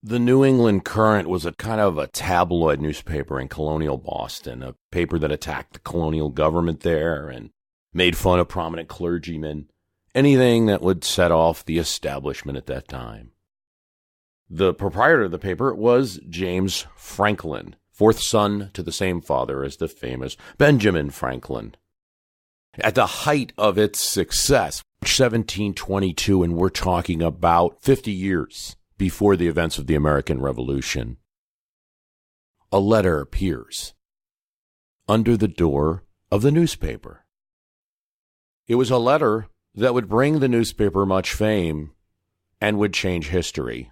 The New England Courant was a kind of a tabloid newspaper in colonial Boston, a paper that attacked the colonial government there and made fun of prominent clergymen, anything that would set off the establishment at that time. The proprietor of the paper was James Franklin, fourth son to the same father as the famous Benjamin Franklin. At the height of its success, 1722, and we're talking about 50 years before the events of the American Revolution, a letter appears under the door of the newspaper. It was a letter that would bring the newspaper much fame and would change history.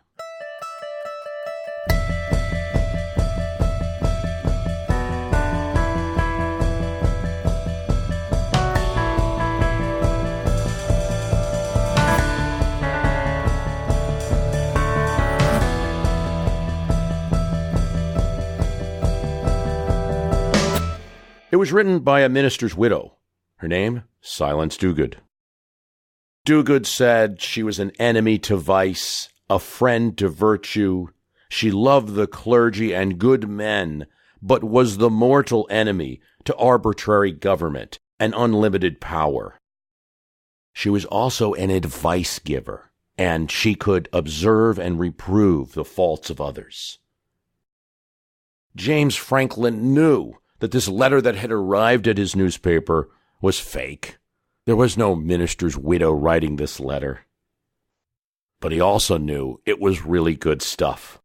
It was written by a minister's widow. Her name, Silence Dogood. Dogood said she was an enemy to vice, a friend to virtue. She loved the clergy and good men, but was the mortal enemy to arbitrary government and unlimited power. She was also an advice giver, and she could observe and reprove the faults of others. James Franklin knew that this letter that had arrived at his newspaper was fake. There was no minister's widow writing this letter. But he also knew it was really good stuff.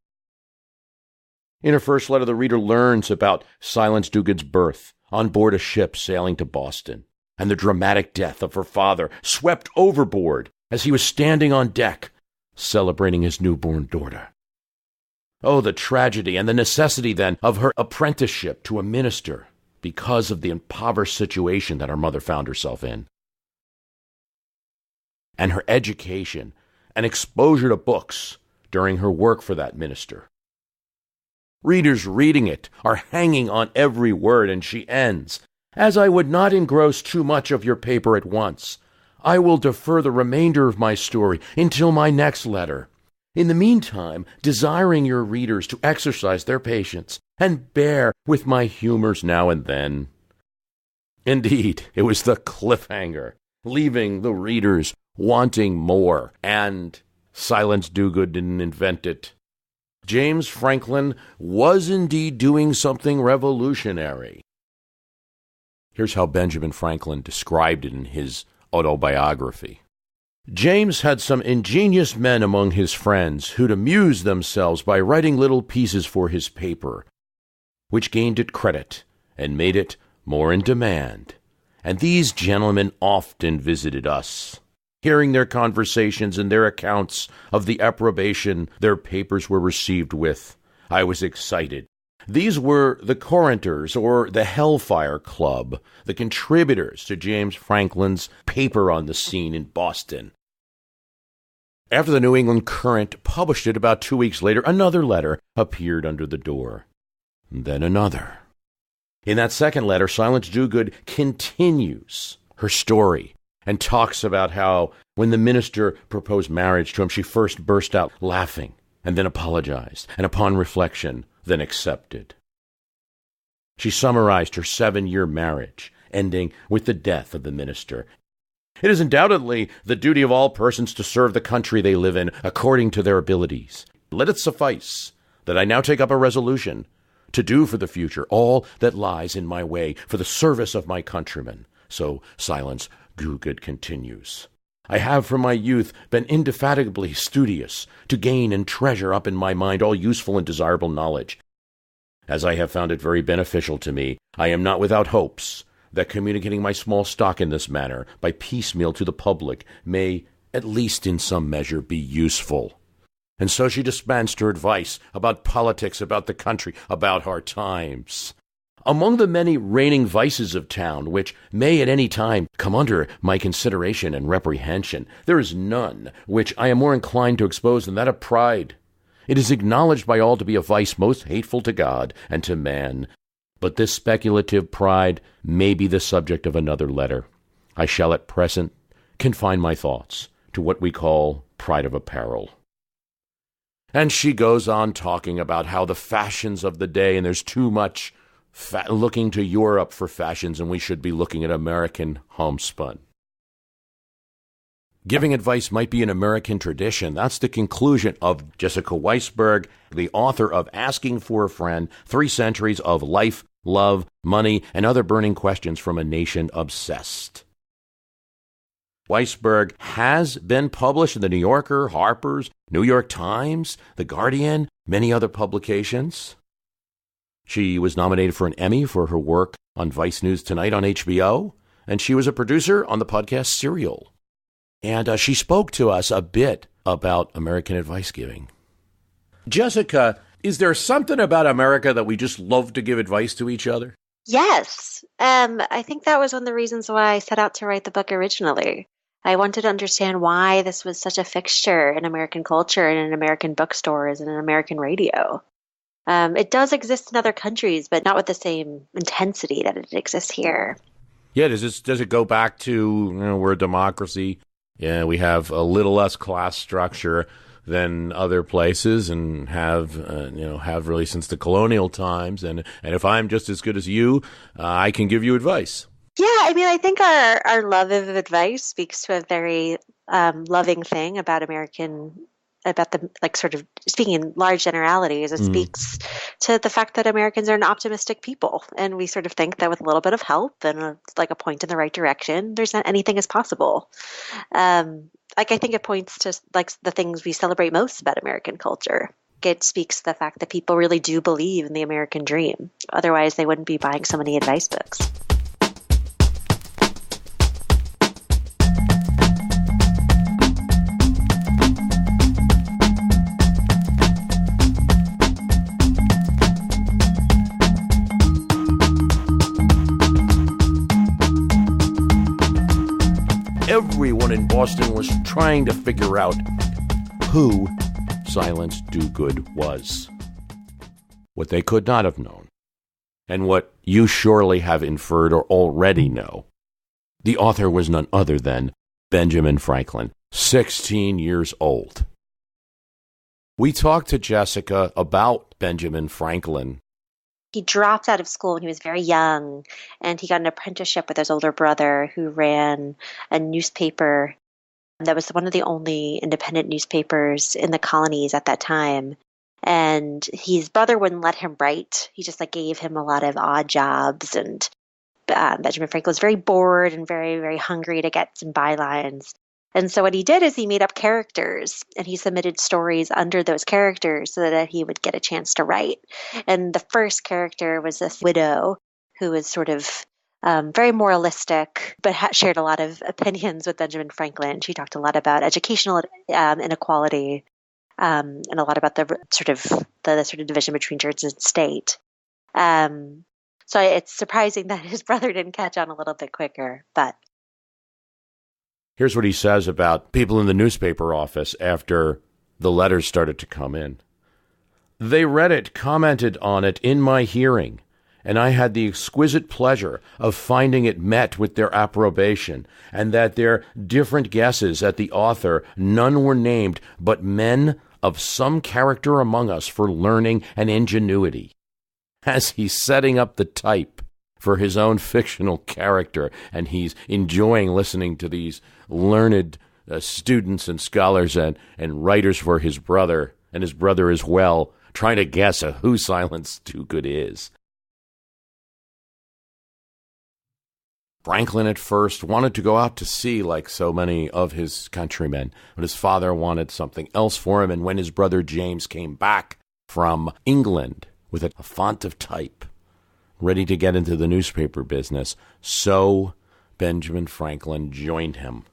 In her first letter, the reader learns about Silence Dogood's birth on board a ship sailing to Boston, and the dramatic death of her father, swept overboard as he was standing on deck, celebrating his newborn daughter. Oh, the tragedy and the necessity, then, of her apprenticeship to a minister because of the impoverished situation that her mother found herself in. And her education and exposure to books during her work for that minister. Readers reading it are hanging on every word, and she ends, "As I would not engross too much of your paper at once, I will defer the remainder of my story until my next letter. In the meantime, desiring your readers to exercise their patience and bear with my humors now and then." Indeed, it was the cliffhanger, leaving the readers wanting more, and Silence Dogood didn't invent it. James Franklin was indeed doing something revolutionary. Here's how Benjamin Franklin described it in his autobiography. James had some ingenious men among his friends who'd amuse themselves by writing little pieces for his paper, which gained it credit and made it more in demand. And these gentlemen often visited us. Hearing their conversations and their accounts of the approbation their papers were received with, I was excited. These were the Couranters, or the Hellfire Club, the contributors to James Franklin's paper on the scene in Boston. After the New England Courant published it about 2 weeks later, another letter appeared under the door. Then another. In that second letter, Silence Dogood continues her story and talks about how when the minister proposed marriage to him, she first burst out laughing and then apologized, and upon reflection, then accepted. She summarized her 7-year marriage, ending with the death of the minister. It is undoubtedly the duty of all persons to serve the country they live in according to their abilities. Let it suffice that I now take up a resolution to do for the future all that lies in my way for the service of my countrymen. So Silence Dogood continues. I have from my youth been indefatigably studious to gain and treasure up in my mind all useful and desirable knowledge. As I have found it very beneficial to me, I am not without hopes that communicating my small stock in this manner by piecemeal to the public may, at least in some measure, be useful. And so she dispensed her advice about politics, about the country, about our times. Among the many reigning vices of town, which may at any time come under my consideration and reprehension, there is none which I am more inclined to expose than that of pride. It is acknowledged by all to be a vice most hateful to God and to man. But this speculative pride may be the subject of another letter. I shall at present confine my thoughts to what we call pride of apparel. And she goes on talking about how the fashions of the day, and there's too much looking to Europe for fashions, and we should be looking at American homespun. Giving advice might be an American tradition. That's the conclusion of Jessica Weinberg, the author of Asking for a Friend, 3 Centuries of Life, Love, Money, and Other Burning Questions from a Nation Obsessed. Weinberg has been published in the New Yorker, Harper's, New York Times, The Guardian, many other publications. She was nominated for an Emmy for her work on Vice News Tonight on HBO, and she was a producer on the podcast Serial. And she spoke to us a bit about American advice giving. Jessica, is there something about America that we just love to give advice to each other? Yes. I think that was one of the reasons why I set out to write the book originally. I wanted to understand why this was such a fixture in American culture and in American bookstores and in American radio. It does exist in other countries, but not with the same intensity that it exists here. Yeah, does it go back to, we're a democracy? Yeah, we have a little less class structure than other places, and have really since the colonial times. And if I'm just as good as you, I can give you advice. Yeah, I mean, I think our love of advice speaks to a very loving thing about the sort of speaking in large generalities. It speaks to the fact that Americans are an optimistic people, and we sort of think that with a little bit of help and a point in the right direction, there's not anything is possible. I think it points to the things we celebrate most about American culture. It speaks to the fact that people really do believe in the American dream. Otherwise, they wouldn't be buying so many advice books. Everyone in Boston was trying to figure out who Silence Dogood was. What they could not have known, and what you surely have inferred or already know, the author was none other than Benjamin Franklin, 16 years old. We talked to Jessica about Benjamin Franklin. He dropped out of school when he was very young, and he got an apprenticeship with his older brother, who ran a newspaper that was one of the only independent newspapers in the colonies at that time. And his brother wouldn't let him write. He just gave him a lot of odd jobs. And Benjamin Franklin was very bored and very, very hungry to get some bylines. And so what he did is he made up characters, and he submitted stories under those characters so that he would get a chance to write. And the first character was this widow who was sort of very moralistic, but shared a lot of opinions with Benjamin Franklin. She talked a lot about educational inequality and a lot about the sort of division between church and state. So it's surprising that his brother didn't catch on a little bit quicker, but. Here's what he says about people in the newspaper office after the letters started to come in. They read it, commented on it in my hearing, and I had the exquisite pleasure of finding it met with their approbation, and that their different guesses at the author, none were named, but men of some character among us for learning and ingenuity. As he's setting up the type for his own fictional character, and he's enjoying listening to these learned students and scholars and writers for his brother, and his brother as well, trying to guess who Silence Dogood is. Franklin at first wanted to go out to sea like so many of his countrymen, but his father wanted something else for him, and when his brother James came back from England with a font of type, ready to get into the newspaper business, so Benjamin Franklin joined him.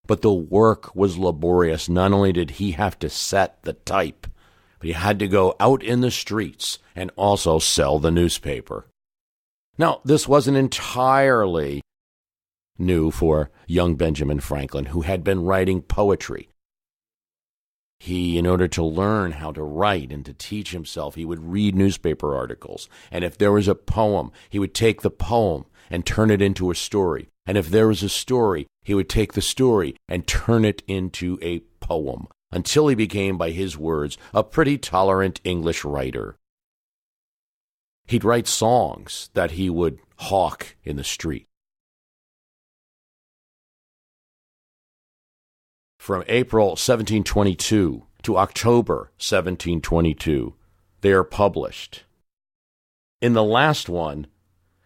But the work was laborious. Not only did he have to set the type, but he had to go out in the streets and also sell the newspaper. Now, this wasn't entirely new for young Benjamin Franklin, who had been writing poetry. He, in order to learn how to write and to teach himself, he would read newspaper articles. And if there was a poem, he would take the poem and turn it into a story. And if there was a story, he would take the story and turn it into a poem until he became, by his words, a pretty tolerant English writer. He'd write songs that he would hawk in the street. From April 1722 to October 1722, they are published. In the last one,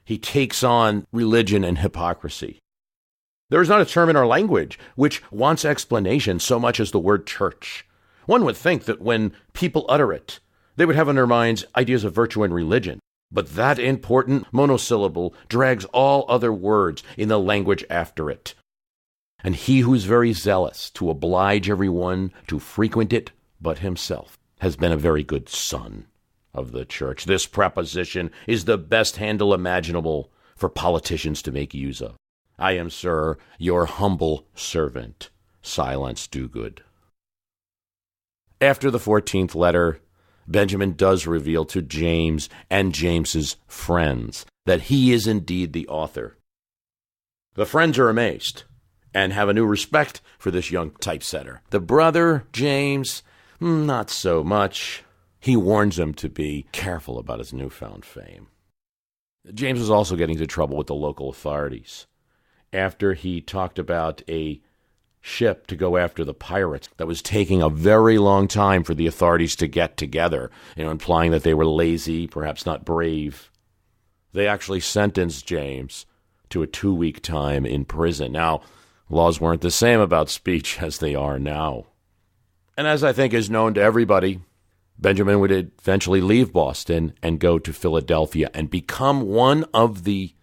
he takes on religion and hypocrisy. There is not a term in our language which wants explanation so much as the word church. One would think that when people utter it, they would have in their minds ideas of virtue and religion. But that important monosyllable drags all other words in the language after it. And he who is very zealous to oblige everyone to frequent it but himself has been a very good son of the church. This preposition is the best handle imaginable for politicians to make use of. I am, sir, your humble servant, Silence Dogood. After the 14th letter, Benjamin does reveal to James and James's friends that he is indeed the author. The friends are amazed and have a new respect for this young typesetter. The brother, James, not so much. He warns him to be careful about his newfound fame. James was also getting into trouble with the local authorities after he talked about a ship to go after the pirates that was taking a very long time for the authorities to get together, implying that they were lazy, perhaps not brave. They actually sentenced James to a 2-week time in prison. Now, laws weren't the same about speech as they are now. And as I think is known to everybody, Benjamin would eventually leave Boston and go to Philadelphia and become one of the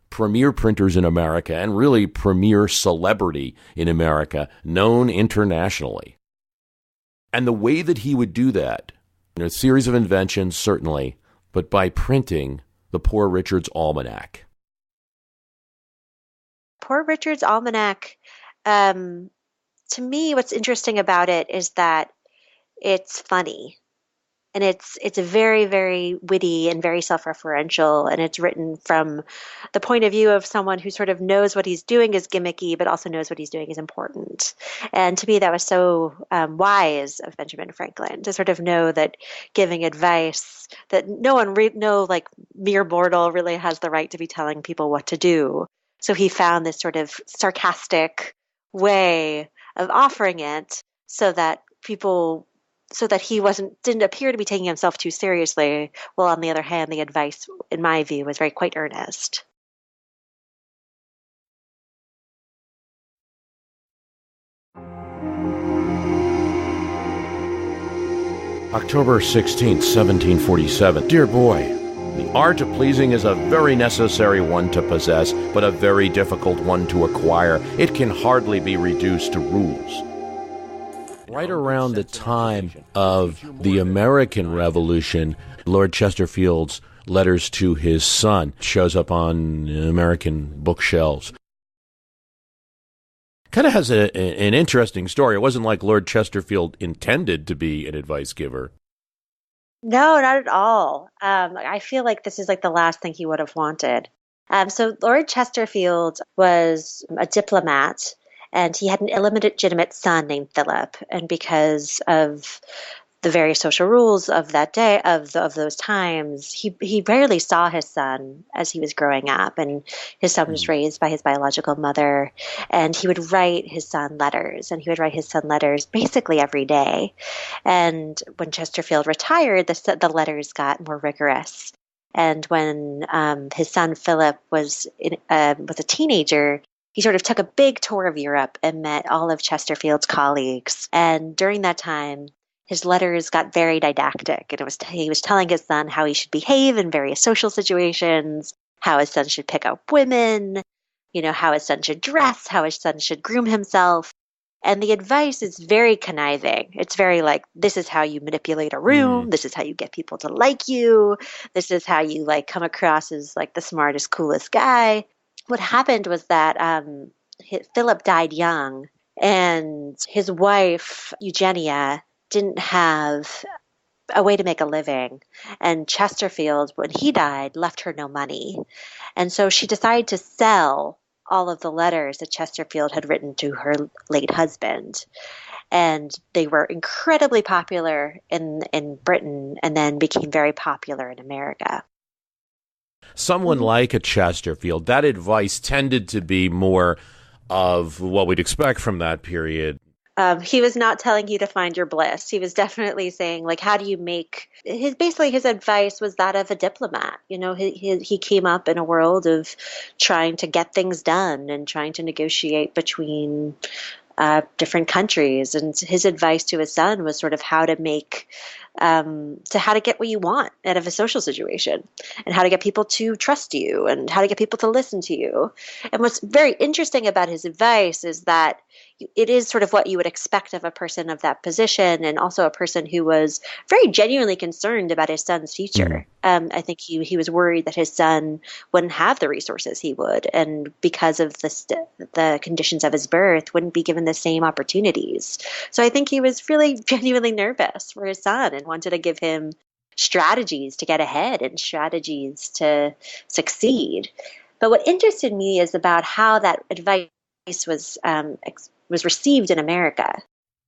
premier printers in America and really premier celebrity in America, known internationally. And the way that he would do that, a series of inventions, certainly, but by printing the Poor Richard's Almanac. Poor Richard's Almanac, to me, what's interesting about it is that it's funny. And it's very, very witty and very self-referential, and it's written from the point of view of someone who sort of knows what he's doing is gimmicky, but also knows what he's doing is important. And to me, that was so wise of Benjamin Franklin to sort of know that giving advice that no mere mortal really has the right to be telling people what to do. So he found this sort of sarcastic way of offering it so that he didn't appear to be taking himself too seriously, while on the other hand, the advice, in my view, was quite earnest. October 16th, 1747. Dear boy, the art of pleasing is a very necessary one to possess, but a very difficult one to acquire. It can hardly be reduced to rules. Right around the time of the American Revolution, Lord Chesterfield's letters to his son shows up on American bookshelves. Kind of has an interesting story. It wasn't like Lord Chesterfield intended to be an advice giver. No, not at all. I feel like this is the last thing he would have wanted. So Lord Chesterfield was a diplomat, and he had an illegitimate son named Philip. And because of the various social rules of that day, of those times, he rarely saw his son as he was growing up. And his son was raised by his biological mother. And he would write his son letters. And he would write his son letters basically every day. And when Chesterfield retired, the letters got more rigorous. And when his son Philip was a teenager, he sort of took a big tour of Europe and met all of Chesterfield's colleagues. And during that time, his letters got very didactic. And he was telling his son how he should behave in various social situations, how his son should pick up women, how his son should dress, how his son should groom himself. And the advice is very conniving. It's very this is how you manipulate a room. This is how you get people to like you. This is how you come across as the smartest, coolest guy. What happened was that Philip died young, and his wife, Eugenia, didn't have a way to make a living. And Chesterfield, when he died, left her no money. And so she decided to sell all of the letters that Chesterfield had written to her late husband. And they were incredibly popular in Britain and then became very popular in America. Someone like a Chesterfield, that advice tended to be more of what we'd expect from that period. He was not telling you to find your bliss. He was definitely saying, like, how do you make his advice was that of a diplomat. You know, he came up in a world of trying to get things done and trying to negotiate between different countries. And his advice to his son was sort of how to make, how to get what you want out of a social situation and how to get people to trust you and how to get people to listen to you. And what's very interesting about his advice is that it is sort of what you would expect of a person of that position and also a person who was very genuinely concerned about his son's future. I think he was worried that his son wouldn't have the resources he would, and because of the conditions of his birth, wouldn't be given the same opportunities. So I think he was really genuinely nervous for his son and wanted to give him strategies to get ahead and strategies to succeed. But what interested me is about how that advice was received in America.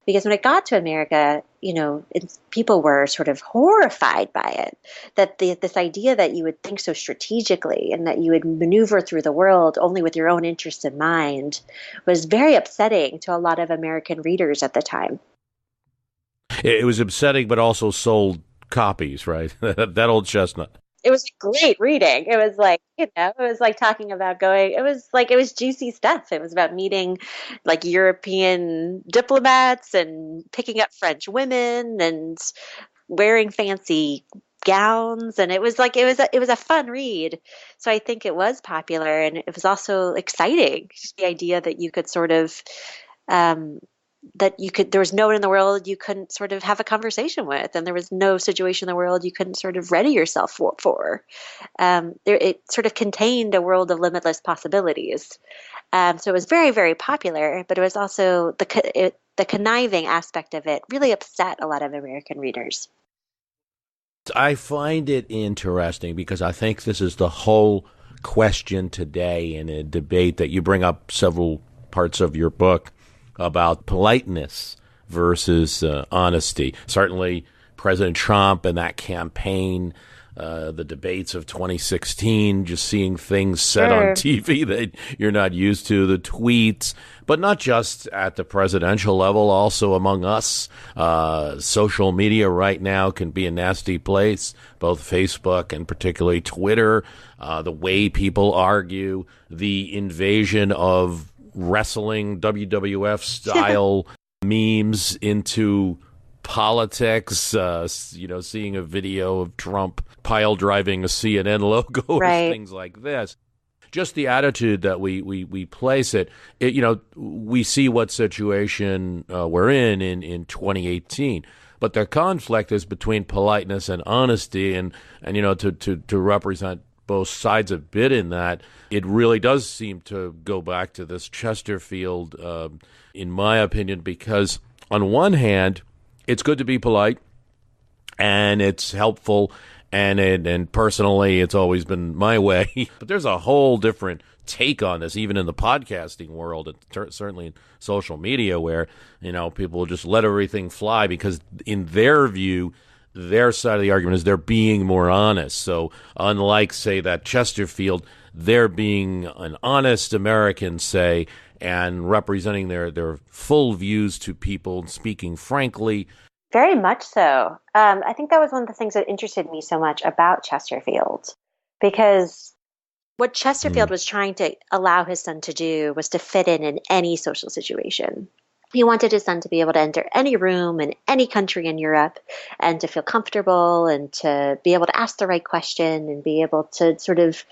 Because when it got to America, you know, people were sort of horrified by it. That this idea that you would think so strategically and that you would maneuver through the world only with your own interests in mind was very upsetting to a lot of American readers at the time. It was upsetting, but also sold copies, right? That old chestnut. It was great reading. It was like, you know, it was like talking about it was juicy stuff. It was about meeting like European diplomats and picking up French women and wearing fancy gowns. And it was a fun read. So I think it was popular and it was also exciting. Just the idea that you could sort of, there was no one in the world you couldn't sort of have a conversation with, and there was no situation in the world you couldn't sort of ready yourself for. It sort of contained a world of limitless possibilities. So it was very, very popular, but it was also the conniving aspect of it really upset a lot of American readers. I find it interesting because I think this is the whole question today in a debate that you bring up several parts of your book about politeness versus honesty. Certainly, President Trump and that campaign, the debates of 2016, just seeing things said on TV that you're not used to, the tweets, but not just at the presidential level, also among us. Social media right now can be a nasty place, both Facebook and particularly Twitter, the way people argue, the invasion of wrestling WWF style memes into politics, seeing a video of Trump pile driving a CNN logo or things like this. Just the attitude that we place it, we see what situation we're in 2018. But the conflict is between politeness and honesty, and to represent both sides a bit in that, it really does seem to go back to this Chesterfield, in my opinion, because on one hand, it's good to be polite and it's helpful, and personally, it's always been my way. But there's a whole different take on this, even in the podcasting world, and certainly in social media, where people will just let everything fly because, in their view, their side of the argument is they're being more honest. So unlike, say, that Chesterfield, they're being an honest American, say, and representing their full views to people, speaking frankly. Very much so. I think that was one of the things that interested me so much about Chesterfield, because what Chesterfield was trying to allow his son to do was to fit in any social situation. He wanted his son to be able to enter any room in any country in Europe and to feel comfortable and to be able to ask the right question and be able to sort of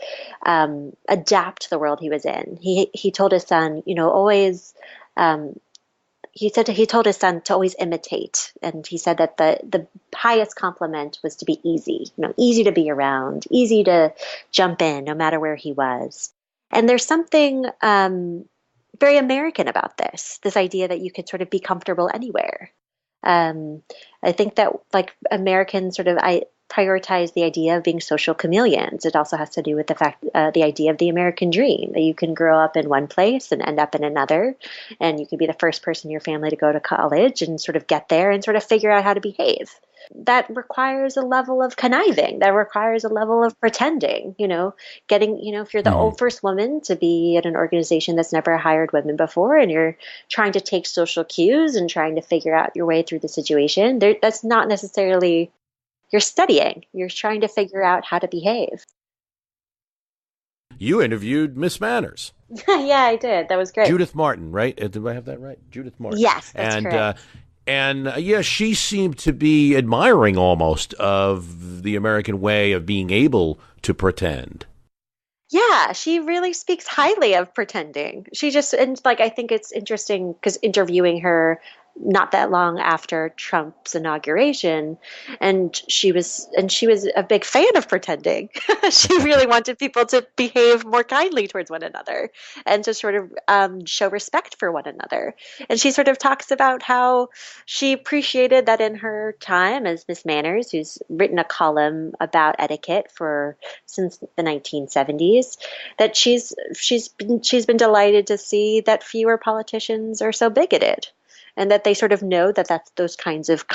adapt to the world he was in. He told his son, always. He told his son to always imitate, and he said that the highest compliment was to be easy, easy to be around, easy to jump in, no matter where he was. And there's something very American about this idea that you could sort of be comfortable anywhere. I think that like American sort of prioritize the idea of being social chameleons. It also has to do with the idea of the American dream, that you can grow up in one place and end up in another, and you can be the first person in your family to go to college and sort of get there and sort of figure out how to behave. That requires a level of conniving. That requires a level of pretending, if you're the Mhm. first woman to be at an organization that's never hired women before, and you're trying to take social cues and trying to figure out your way through the situation, that's not necessarily you're studying. You're trying to figure out how to behave. You interviewed Miss Manners. Yeah, I did. That was great. Judith Martin, right? Did I have that right? Judith Martin. Yes, that's correct. Yeah, she seemed to be admiring almost of the American way of being able to pretend. Yeah, she really speaks highly of pretending. And I think it's interesting because interviewing her not that long after Trump's inauguration, and she was a big fan of pretending. She really wanted people to behave more kindly towards one another and to sort of show respect for one another. And she sort of talks about how she appreciated that in her time as Miss Manners, who's written a column about etiquette since the 1970s, that she's been delighted to see that fewer politicians are so bigoted, and that they sort of know that those kinds of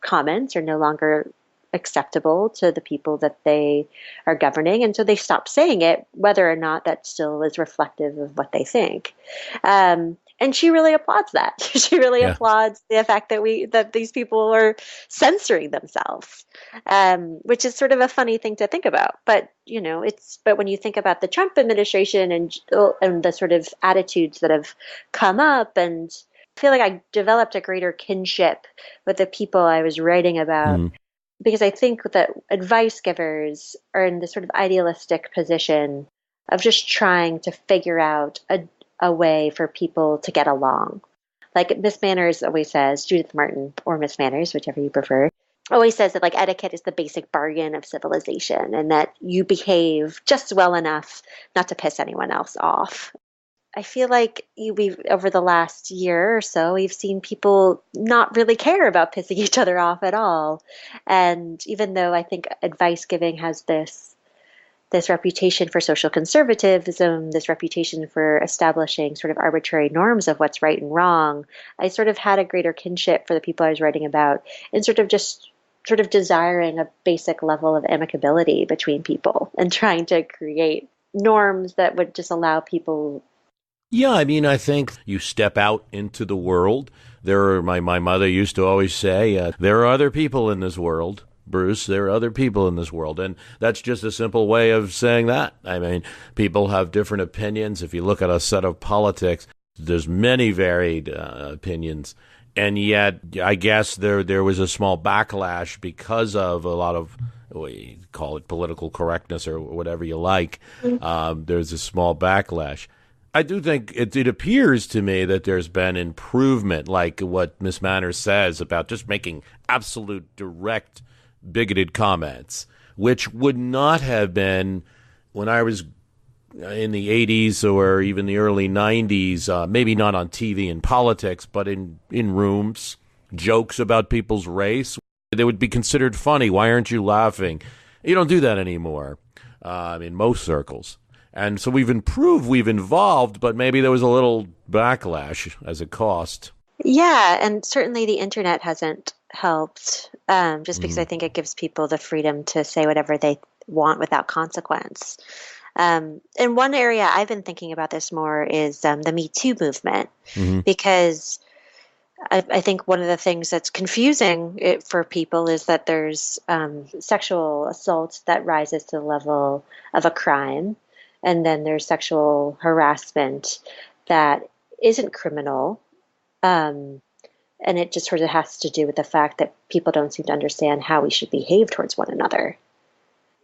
comments are no longer acceptable to the people that they are governing, and so they stop saying it, whether or not that still is reflective of what they think. And she really applauds that. She really Yeah. applauds the fact that these people are censoring themselves, which is sort of a funny thing to think about. But but when you think about the Trump administration and the sort of attitudes that have come up, and I feel like I developed a greater kinship with the people I was writing about. Mhm. Because I think that advice givers are in this sort of idealistic position of just trying to figure out a way for people to get along. Like Miss Manners always says, Judith Martin or Miss Manners, whichever you prefer, always says that etiquette is the basic bargain of civilization, and that you behave just well enough not to piss anyone else off. I feel like we've over the last year or so, we've seen people not really care about pissing each other off at all. And even though I think advice giving has this reputation for social conservatism, this reputation for establishing sort of arbitrary norms of what's right and wrong, I sort of had a greater kinship for the people I was writing about, and sort of desiring a basic level of amicability between people and trying to create norms that would just allow people. Yeah, I mean, I think you step out into the world. My mother used to always say, there are other people in this world, Bruce. There are other people in this world. And that's just a simple way of saying that. I mean, people have different opinions. If you look at a set of politics, there's many varied opinions. And yet, I guess there was a small backlash because of a lot of, we call it political correctness or whatever you like. There's a small backlash. I do think it appears to me that there's been improvement, like what Miss Manners says about just making absolute direct bigoted comments, which would not have been when I was in the 80s or even the early 90s, maybe not on TV and politics, but in rooms, jokes about people's race. They would be considered funny. Why aren't you laughing? You don't do that anymore in most circles. And so we've improved, we've evolved, but maybe there was a little backlash as a cost. Yeah, and certainly the internet hasn't helped, just because I think it gives people the freedom to say whatever they want without consequence. And one area I've been thinking about this more is the Me Too movement, because I think one of the things that's confusing for people is that there's sexual assault that rises to the level of a crime. And then there's sexual harassment that isn't criminal. And it just sort of has to do with the fact that people don't seem to understand how we should behave towards one another.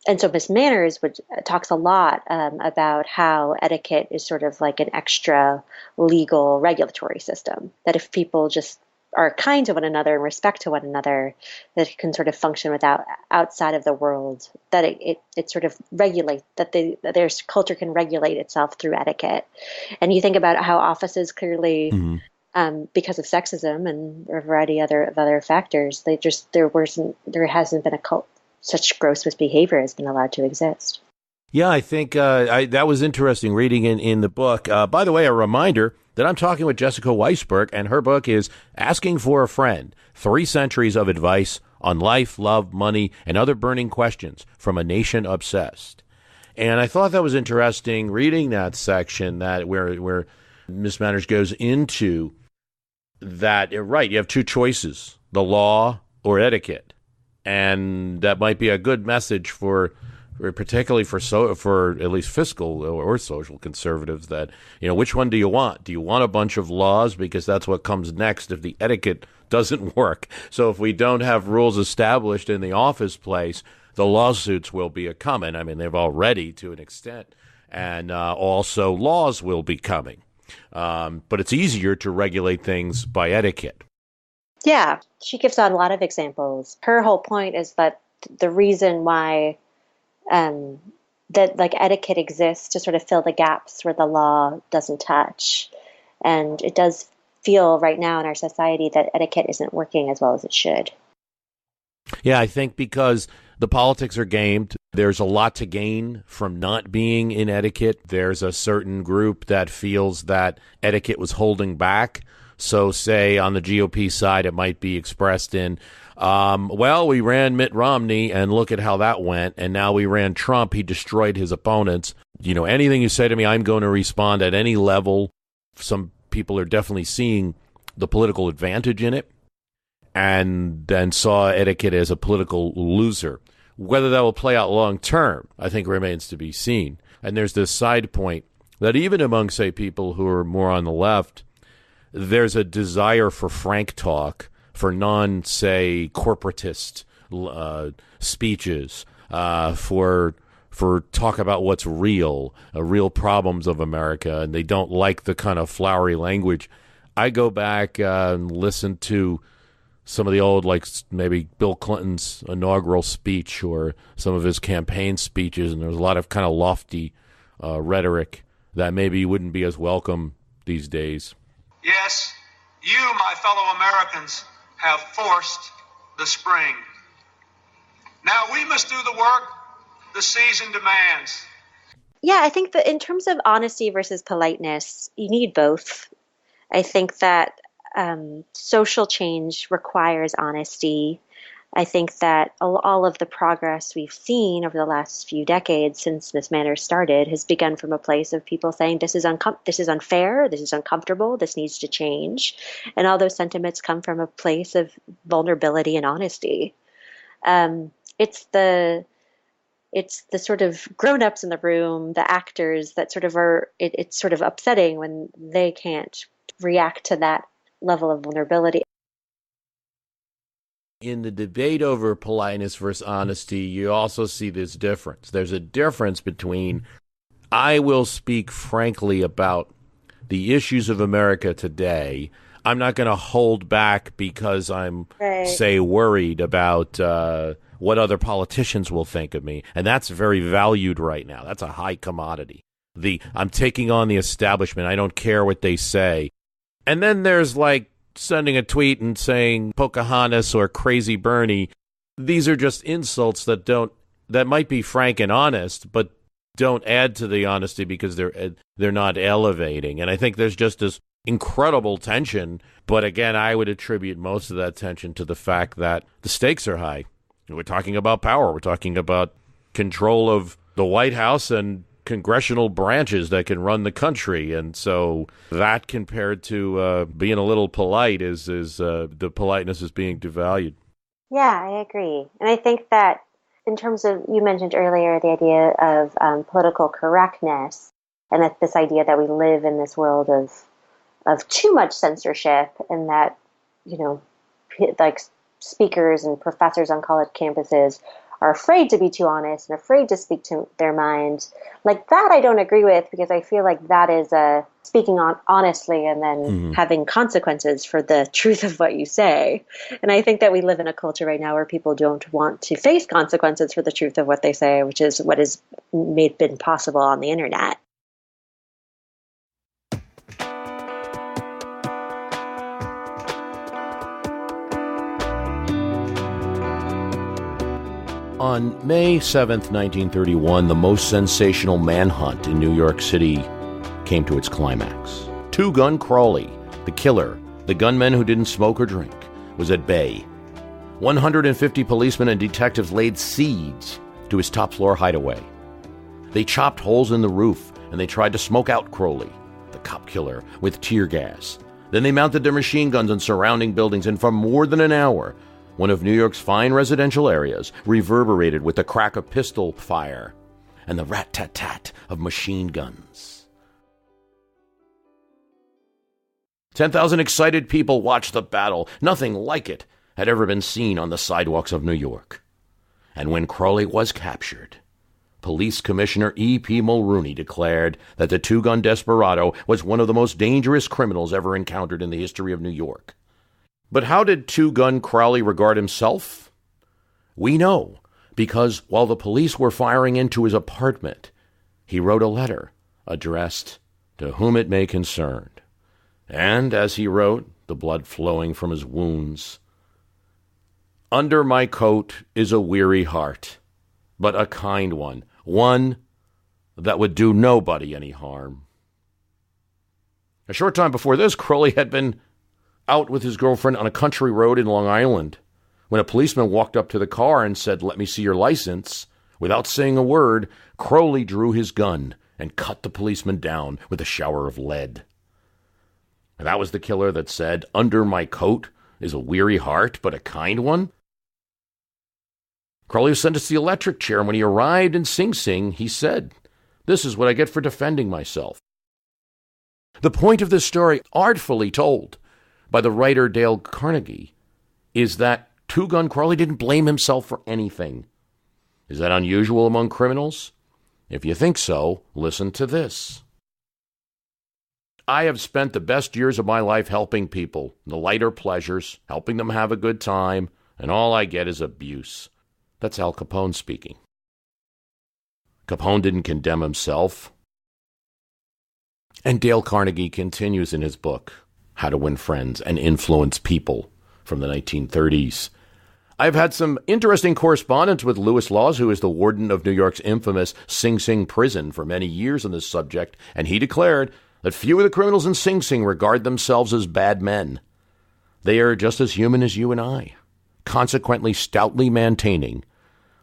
And so Miss Manners talks a lot about how etiquette is sort of like an extra legal regulatory system, that if people just are kind to one another and respect to one another, that it can sort of function outside of the world, that it sort of regulate, that their culture can regulate itself through etiquette. And you think about how offices clearly because of sexism and a variety of other factors. There hasn't been such gross misbehavior has been allowed to exist. Yeah, I think that was interesting reading in the book. By the way, a reminder that I'm talking with Jessica Weisberg, and her book is Asking for a Friend, 3 Centuries of Advice on Life, Love, Money, and Other Burning Questions from a Nation Obsessed. And I thought that was interesting reading that section where Miss Manners goes into that. Right, you have 2 choices, the law or etiquette. And that might be a good message particularly for at least fiscal or social conservatives, that, which one do you want? Do you want a bunch of laws? Because that's what comes next if the etiquette doesn't work. So if we don't have rules established in the office place, the lawsuits will be coming. I mean, they've already to an extent. And also laws will be coming. But it's easier to regulate things by etiquette. Yeah, she gives out a lot of examples. Her whole point is that the reason why that like etiquette exists to sort of fill the gaps where the law doesn't touch. And it does feel right now in our society that etiquette isn't working as well as it should. Yeah, I think because the politics are gamed, there's a lot to gain from not being in etiquette. There's a certain group that feels that etiquette was holding back. So say on the GOP side, it might be expressed in, well, we ran Mitt Romney and look at how that went. And now we ran Trump. He destroyed his opponents. Anything you say to me, I'm going to respond at any level. Some people are definitely seeing the political advantage in it and then saw etiquette as a political loser. Whether that will play out long term, I think remains to be seen. And there's this side point that even among, say, people who are more on the left, there's a desire for frank talk, for say, corporatist speeches, for talk about what's real problems of America, and they don't like the kind of flowery language. I go back and listen to some of the old, like maybe Bill Clinton's inaugural speech or some of his campaign speeches, and there's a lot of kind of lofty rhetoric that maybe wouldn't be as welcome these days. Yes, you, my fellow Americans, have forced the spring. Now we must do the work the season demands. Yeah, I think that in terms of honesty versus politeness, you need both. I think that social change requires honesty. I think that all of the progress we've seen over the last few decades since Miss Manners started has begun from a place of people saying this is unfair, this is uncomfortable, this needs to change. And all those sentiments come from a place of vulnerability and honesty. It's the sort of grown-ups in the room, the actors that sort of it's sort of upsetting when they can't react to that level of vulnerability. In the debate over politeness versus honesty, you also see this difference. There's a difference between I will speak frankly about the issues of America today. I'm not going to hold back because I'm, say, worried about what other politicians will think of me. And that's very valued right now. That's a high commodity. I'm taking on the establishment. I don't care what they say. And then there's like sending a tweet and saying Pocahontas or Crazy Bernie. These are just insults that might be frank and honest, but don't add to the honesty because they're not elevating. And I think there's just this incredible tension. But again, I would attribute most of that tension to the fact that the stakes are high. We're talking about power. We're talking about control of the White House and congressional branches that can run the country. And so that compared to being a little polite is the politeness is being devalued. Yeah, I agree. And I think that in terms of, you mentioned earlier, the idea of political correctness and that this idea that we live in this world of too much censorship and that, like speakers and professors on college campuses are afraid to be too honest and afraid to speak to their mind. Like that I don't agree with, because I feel like that is speaking honestly and then having consequences for the truth of what you say. And I think that we live in a culture right now where people don't want to face consequences for the truth of what they say, which is what has been possible on the internet. On May 7th, 1931, the most sensational manhunt in New York City came to its climax. Two-Gun Crawley, the killer, the gunman who didn't smoke or drink, was at bay. 150 policemen and detectives laid siege to his top-floor hideaway. They chopped holes in the roof, and they tried to smoke out Crowley, the cop killer, with tear gas. Then they mounted their machine guns on surrounding buildings, and for more than an hour, one of New York's fine residential areas reverberated with the crack of pistol fire and the rat-tat-tat of machine guns. 10,000 excited people watched the battle. Nothing like it had ever been seen on the sidewalks of New York. And when Crowley was captured, Police Commissioner E.P. Mulrooney declared that the two-gun desperado was one of the most dangerous criminals ever encountered in the history of New York. But how did Two-Gun Crowley regard himself? We know, because while the police were firing into his apartment, he wrote a letter addressed to whom it may concern. And as he wrote, the blood flowing from his wounds, "Under my coat is a weary heart, but a kind one that would do nobody any harm." A short time before this, Crowley had been out with his girlfriend on a country road in Long Island when a policeman walked up to the car and said, "Let me see your license." Without saying a word, Crowley drew his gun and cut the policeman down with a shower of lead. And that was the killer that said, "Under my coat is a weary heart, but a kind one." Crowley was sentenced to the electric chair, and when he arrived in Sing Sing, he said, "This is what I get for defending myself." The point of this story, artfully told by the writer Dale Carnegie, is that Two-Gun Crowley didn't blame himself for anything. Is that unusual among criminals? If you think so, listen to this. "I have spent the best years of my life helping people, the lighter pleasures, helping them have a good time, and all I get is abuse." That's Al Capone speaking. Capone didn't condemn himself. And Dale Carnegie continues in his book, How to Win Friends and Influence People, from the 1930s. I've had some interesting correspondence with Lewis Laws, who is the warden of New York's infamous Sing Sing prison, for many years on this subject, and he declared that few of the criminals in Sing Sing regard themselves as bad men. They are just as human as you and I, consequently stoutly maintaining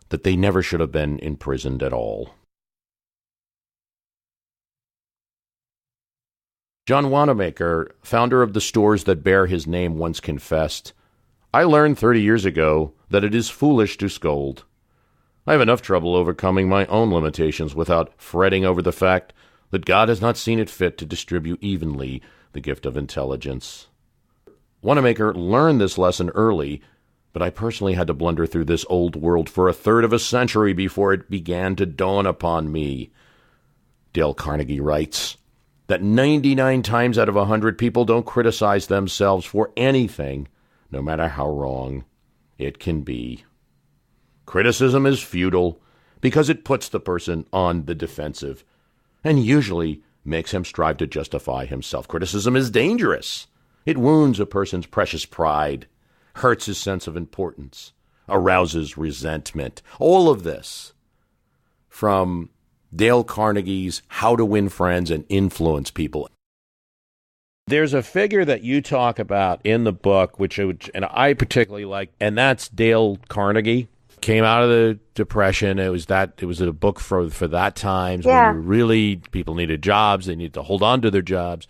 that they never should have been imprisoned at all. John Wanamaker, founder of the stores that bear his name, once confessed, "I learned 30 years ago that it is foolish to scold. I have enough trouble overcoming my own limitations without fretting over the fact that God has not seen it fit to distribute evenly the gift of intelligence." Wanamaker learned this lesson early, but I personally had to blunder through this old world for a third of a century before it began to dawn upon me. Dale Carnegie writes that 99 times out of 100 people don't criticize themselves for anything, no matter how wrong it can be. Criticism is futile because it puts the person on the defensive and usually makes him strive to justify himself. Criticism is dangerous. It wounds a person's precious pride, hurts his sense of importance, arouses resentment. All of this from Dale Carnegie's How to Win Friends and Influence People. There's a figure that you talk about in the book, which and I particularly like, and that's Dale Carnegie. Came out of the Depression. It was a book for that time when really people needed jobs. They needed to hold on to their jobs.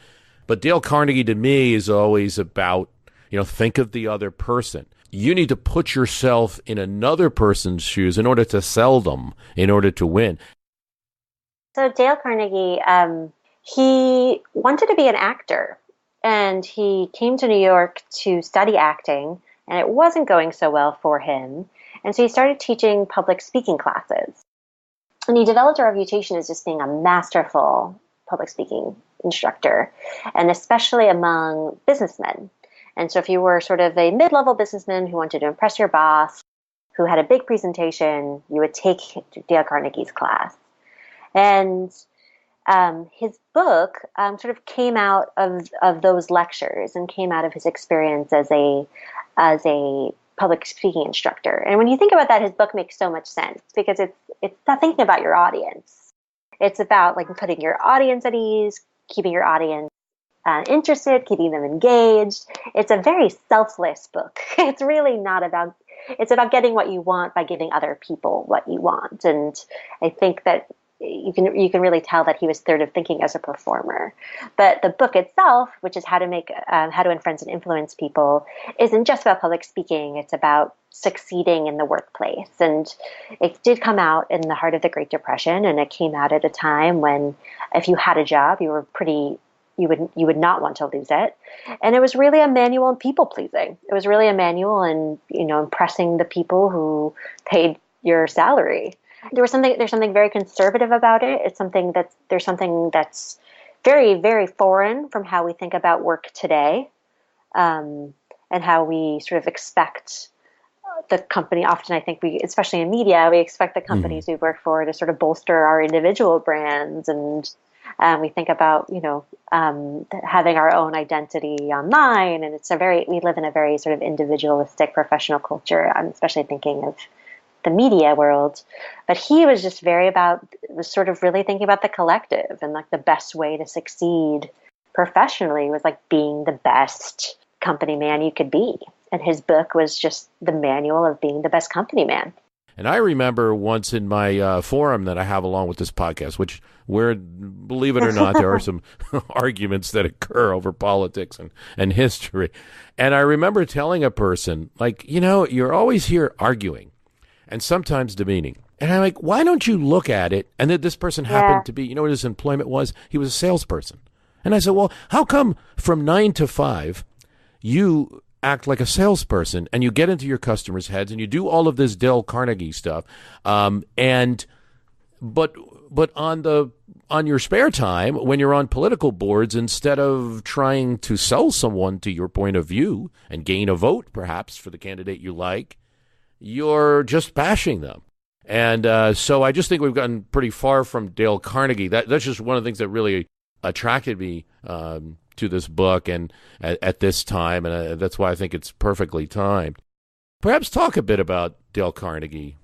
But Dale Carnegie to me is always about, think of the other person. You need to put yourself in another person's shoes in order to sell them, in order to win. So Dale Carnegie, he wanted to be an actor, and he came to New York to study acting, and it wasn't going so well for him. And so he started teaching public speaking classes. And he developed a reputation as just being a masterful public speaking instructor, and especially among businessmen. And so if you were sort of a mid-level businessman who wanted to impress your boss, who had a big presentation, you would take Dale Carnegie's class. And his book sort of came out of those lectures and came out of his experience as a public speaking instructor. And when you think about that, his book makes so much sense because it's not thinking about your audience. It's about like putting your audience at ease, keeping your audience interested, keeping them engaged. It's a very selfless book. It's really not about, it's about getting what you want by giving other people what you want. And I think that you can really tell that he was sort of thinking as a performer. But the book itself, which is how to influence and influence people, isn't just about public speaking. It's about succeeding in the workplace. And it did come out in the heart of the Great Depression, and it came out at a time when if you had a job, you would not want to lose it. And it was really a manual in people pleasing. It was really a manual in, impressing the people who paid your salary. There's something very conservative about it. There's something that's very, very foreign from how we think about work today, and how we sort of expect the company. Often, I think especially in media, we expect the companies we work for to sort of bolster our individual brands, and we think about having our own identity online, and we live in a very sort of individualistic professional culture. I'm especially thinking of the media world, but he was just was sort of really thinking about the collective, and like the best way to succeed professionally was like being the best company man you could be. And his book was just the manual of being the best company man. And I remember once in my forum that I have along with this podcast, where, believe it or not, there are some arguments that occur over politics and history. And I remember telling a person, like, you're always here arguing and sometimes demeaning. And I'm like, why don't you look at it? And then this person happened to be, what his employment was? He was a salesperson. And I said, well, how come from 9 to 5 you act like a salesperson and you get into your customers' heads and you do all of this Dale Carnegie stuff, but on your spare time when you're on political boards, instead of trying to sell someone to your point of view and gain a vote perhaps for the candidate you like, you're just bashing them. And so I just think we've gotten pretty far from Dale Carnegie. That's just one of the things that really attracted me to this book and at this time, and that's why I think it's perfectly timed. Perhaps talk a bit about Dale Carnegie.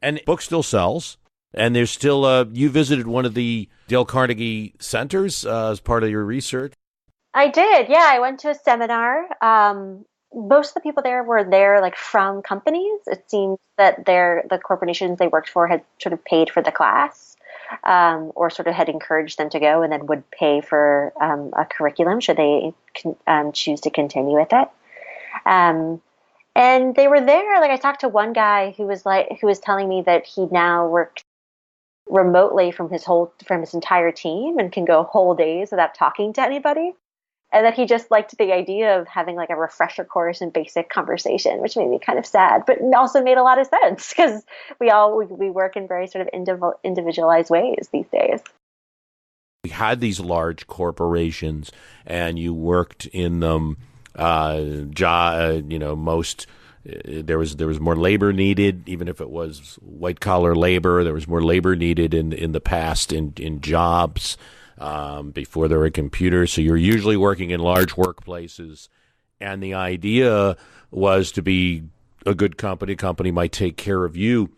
And the book still sells, and there's still you visited one of the Dale Carnegie centers as part of your research. I did, yeah. I went to a seminar. Most of the people there were there like from companies. It seems that the corporations they worked for had sort of paid for the class. Or sort of had encouraged them to go, and then would pay for a curriculum should they choose to continue with it. And they were there. Like I talked to one guy who was telling me that he now works remotely from his entire team and can go whole days without talking to anybody. And that he just liked the idea of having like a refresher course in basic conversation, which made me kind of sad, but also made a lot of sense because we work in very sort of individualized ways these days. We had these large corporations, and you worked in them. Most there was more labor needed, even if it was white collar labor. There was more labor needed in the past in jobs. Before there were computers. So you're usually working in large workplaces. And the idea was to be a good company might take care of you,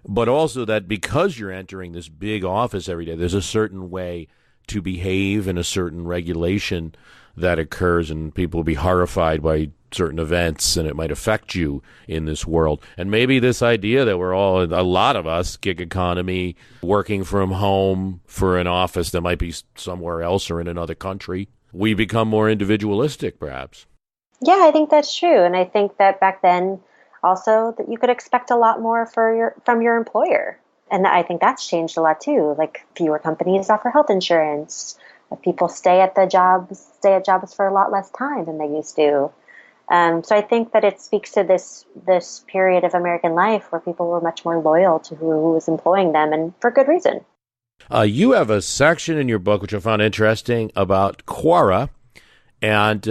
but also that because you're entering this big office every day, there's a certain way to behave and a certain regulation that occurs, and people will be horrified by certain events, and it might affect you in this world. And maybe this idea that we're all, a lot of us, gig economy, working from home for an office that might be somewhere else or in another country, we become more individualistic, perhaps. Yeah, I think that's true. And I think that back then also that you could expect a lot more from your employer. And I think that's changed a lot too. Like fewer companies offer health insurance. People stay at jobs for a lot less time than they used to. So I think that it speaks to this period of American life where people were much more loyal to who was employing them, and for good reason. You have a section in your book, which I found interesting, about Quora, and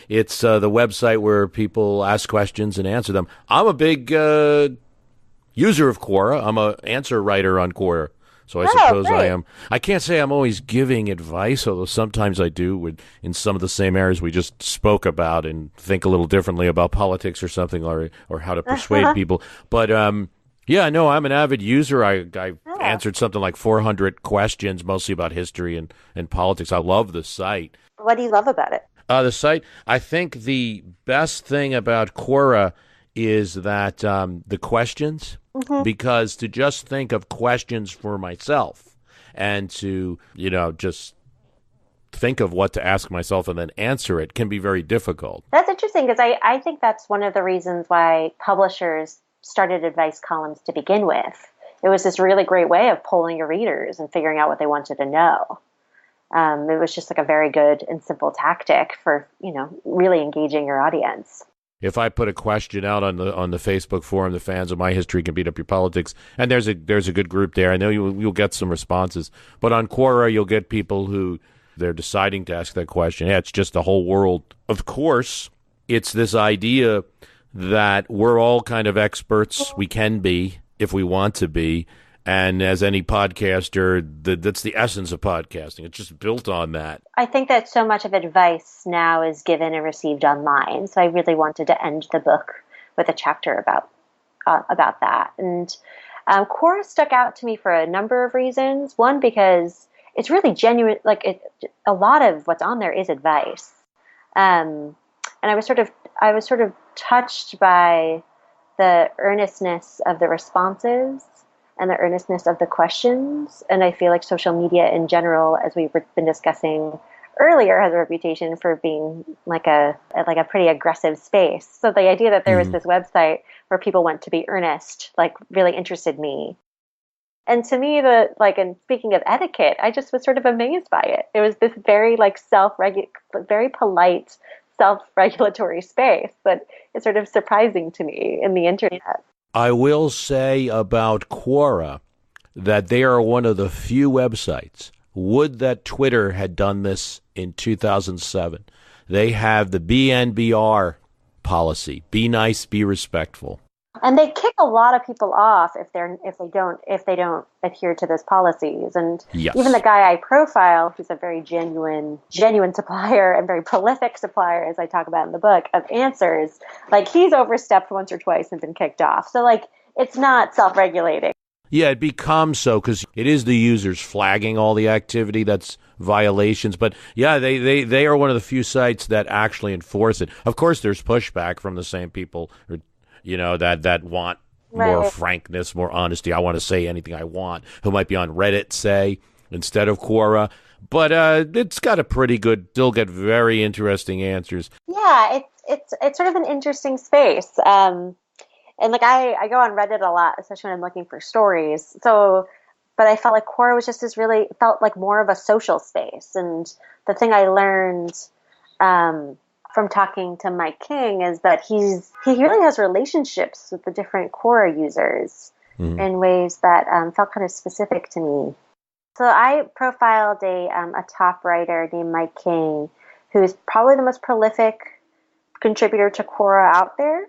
it's the website where people ask questions and answer them. I'm a big user of Quora. I'm an answer writer on Quora So I Oh, suppose great. I can't say I'm always giving advice, although sometimes I do in some of the same areas we just spoke about and think a little differently about politics or something, or how to persuade people. But yeah, no, I'm an avid user. I Yeah. answered something like 400 questions, mostly about history and politics. I love the site. What do you love about it? The site, I think the best thing about Quora is that the questions, Hmm. because to just think of questions for myself and to, just think of what to ask myself and then answer it can be very difficult. That's interesting because I think that's one of the reasons why publishers started advice columns to begin with. It was this really great way of polling your readers and figuring out what they wanted to know. It was just like a very good and simple tactic for, really engaging your audience. If I put a question out on the Facebook forum, the fans of My History Can Beat Up Your Politics, and there's a good group there. I know you'll get some responses, but on Quora you'll get people who they're deciding to ask that question. Yeah, it's just the whole world. Of course, it's this idea that we're all kind of experts. We can be if we want to be. And as any podcaster, that's the essence of podcasting. It's just built on that. I think that so much of advice now is given and received online. So I really wanted to end the book with a chapter about that. And Quora stuck out to me for a number of reasons. One, because it's really genuine. A lot of what's on there is advice. And I was sort of touched by the earnestness of the responses and the earnestness of the questions. And I feel like social media in general, as we've been discussing earlier, has a reputation for being like a pretty aggressive space. So the idea that there was this website where people went to be earnest, really interested me. And to me, and speaking of etiquette, I just was sort of amazed by it. It was this very very polite, self-regulatory space that is sort of surprising to me in the internet. I will say about Quora that they are one of the few websites. Would that Twitter had done this in 2007. They have the BNBR policy. Be nice, be respectful. And they kick a lot of people off if they don't adhere to those policies. And Yes. even the guy I profile, who's a very genuine supplier and very prolific supplier, as I talk about in the book, of answers, he's overstepped once or twice and been kicked off. So it's not self-regulating. Yeah, it becomes so because it is the users flagging all the activity that's violations. But yeah, they are one of the few sites that actually enforce it. Of course, there's pushback from the same people that want more frankness, more honesty. I want to say anything I want, who might be on Reddit, say, instead of Quora. But it's got a pretty good, still get very interesting answers. Yeah, it's sort of an interesting space. And I go on Reddit a lot, especially when I'm looking for stories. So, but I felt like Quora was just felt like more of a social space. And the thing I learned from talking to Mike King is that he really has relationships with the different Quora users in ways that felt kind of specific to me. So I profiled a top writer named Mike King, who is probably the most prolific contributor to Quora out there.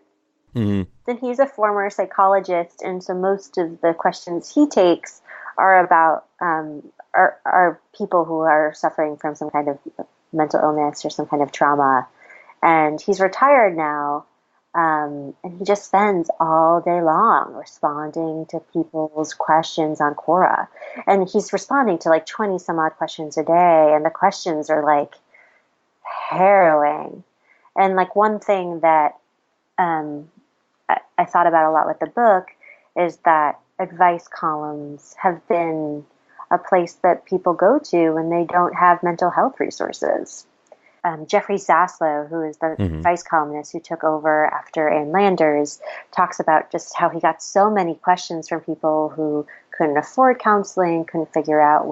Mm-hmm. Then he's a former psychologist, and so most of the questions he takes are about are people who are suffering from some kind of mental illness or some kind of trauma. And he's retired now, and he just spends all day long responding to people's questions on Quora. And he's responding to 20 some odd questions a day, and the questions are harrowing. And one thing that I thought about a lot with the book is that advice columns have been a place that people go to when they don't have mental health resources. Jeffrey Zaslow, who is the advice columnist who took over after Ann Landers, talks about just how he got so many questions from people who couldn't afford counseling, couldn't figure out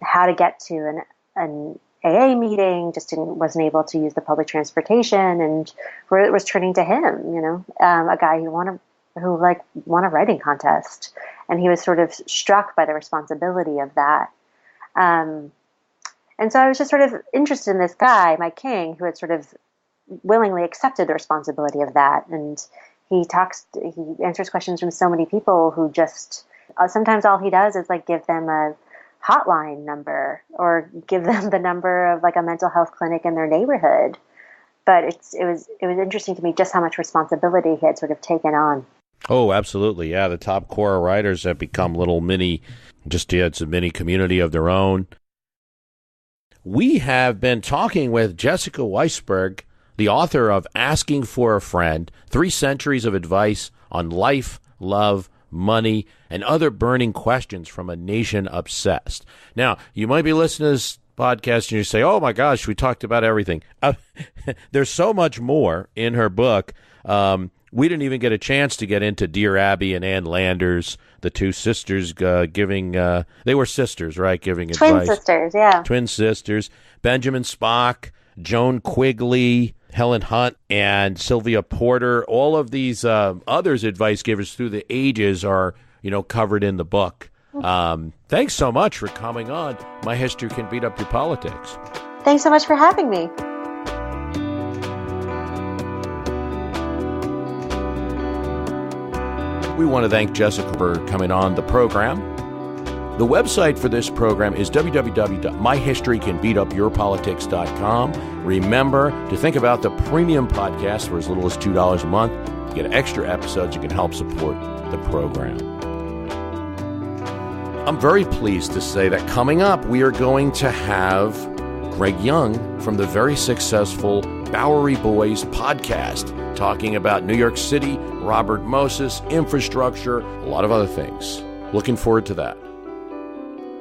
how to get to an AA meeting, wasn't able to use the public transportation, and was turning to him, a guy who won a writing contest. And he was sort of struck by the responsibility of that. And so I was just sort of interested in this guy, Mike King, who had sort of willingly accepted the responsibility of that. And he answers questions from so many people who just sometimes all he does is like give them a hotline number or give them the number of like a mental health clinic in their neighborhood. But it was interesting to me just how much responsibility he had sort of taken on. Oh, absolutely. Yeah, the top Quora writers have become little mini community of their own. We have been talking with Jessica Weinberg, the author of Asking for a Friend, 3 Centuries of Advice on Life, Love, Money, and Other Burning Questions from a Nation Obsessed. Now, you might be listening to this podcast and you say, oh my gosh, we talked about everything. There's so much more in her book. We didn't even get a chance to get into Dear Abby and Ann Landers, the 2 sisters giving, they were sisters, right? Giving advice. Twin sisters, yeah. Twin sisters. Benjamin Spock, Joan Quigley, Helen Hunt, and Sylvia Porter. All of these others advice givers through the ages are, covered in the book. Thanks so much for coming on. My History Can Beat Up Your Politics. Thanks so much for having me. We want to thank Jessica for coming on the program. The website for this program is www.myhistorycanbeatupyourpolitics.com. Remember to think about the premium podcast for as little as $2 a month. You get extra episodes. You can help support the program. I'm very pleased to say that coming up, we are going to have Greg Young from the very successful Bowery Boys podcast, talking about New York City, Robert Moses, infrastructure, a lot of other things. Looking forward to that.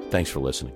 Thanks for listening.